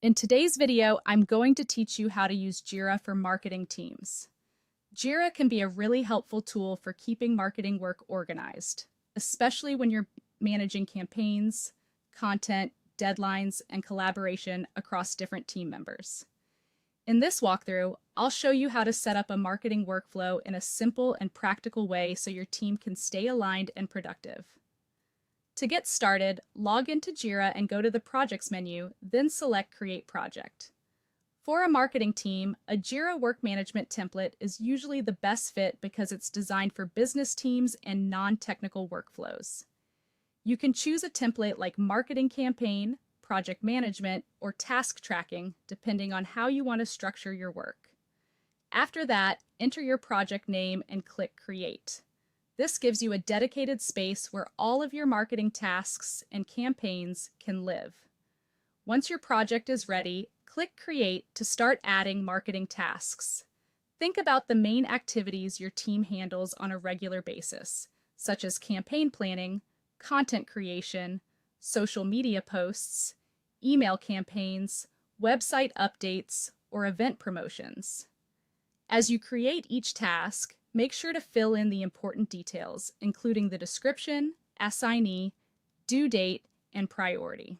In today's video, I'm going to teach you how to use Jira for marketing teams. Jira can be a really helpful tool for keeping marketing work organized, especially when you're managing campaigns, content, deadlines, and collaboration across different team members. In this walkthrough, I'll show you how to set up a marketing workflow in a simple and practical way so your team can stay aligned and productive. To get started, log into Jira and go to the Projects menu, then select Create Project. For a marketing team, a Jira work management template is usually the best fit because it's designed for business teams and non-technical workflows. You can choose a template like Marketing Campaign, Project Management, or Task Tracking, depending on how you want to structure your work. After that, enter your project name and click Create. This gives you a dedicated space where all of your marketing tasks and campaigns can live. Once your project is ready, click Create to start adding marketing tasks. Think about the main activities your team handles on a regular basis, such as campaign planning, content creation, social media posts, email campaigns, website updates, or event promotions. As you create each task, make sure to fill in the important details, including the description, assignee, due date, and priority.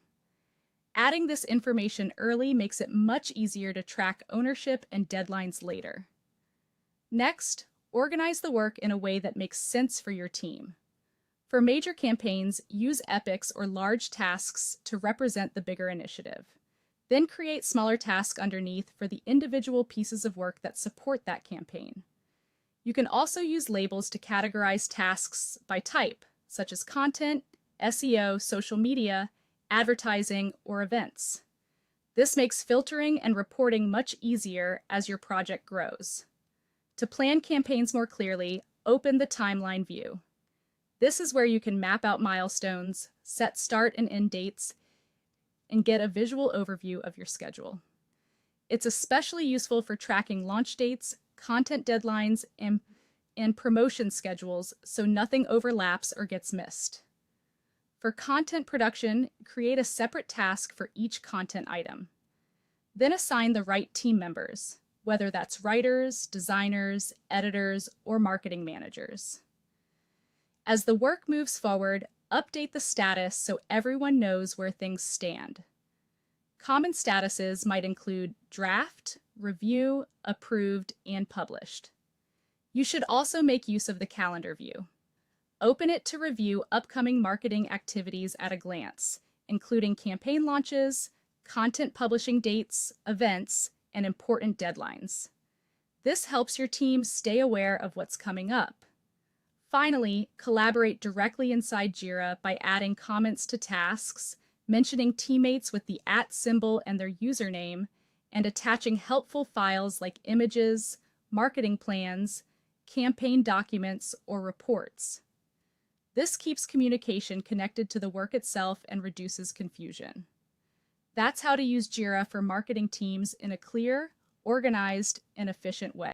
Adding this information early makes it much easier to track ownership and deadlines later. Next, organize the work in a way that makes sense for your team. For major campaigns, use epics or large tasks to represent the bigger initiative. Then create smaller tasks underneath for the individual pieces of work that support that campaign. You can also use labels to categorize tasks by type, such as content, SEO, social media, advertising, or events. This makes filtering and reporting much easier as your project grows. To plan campaigns more clearly, open the timeline view. This is where you can map out milestones, set start and end dates, and get a visual overview of your schedule. It's especially useful for tracking launch dates, content deadlines, and promotion schedules so nothing overlaps or gets missed. For content production, create a separate task for each content item. Then assign the right team members, whether that's writers, designers, editors, or marketing managers. As the work moves forward, update the status so everyone knows where things stand. Common statuses might include draft, review, approved, and published. You should also make use of the calendar view. Open it to review upcoming marketing activities at a glance, including campaign launches, content publishing dates, events, and important deadlines. This helps your team stay aware of what's coming up. Finally, collaborate directly inside Jira by adding comments to tasks, mentioning teammates with the @ symbol and their username, and attaching helpful files like images, marketing plans, campaign documents, or reports. This keeps communication connected to the work itself and reduces confusion. That's how to use Jira for marketing teams in a clear, organized, and efficient way.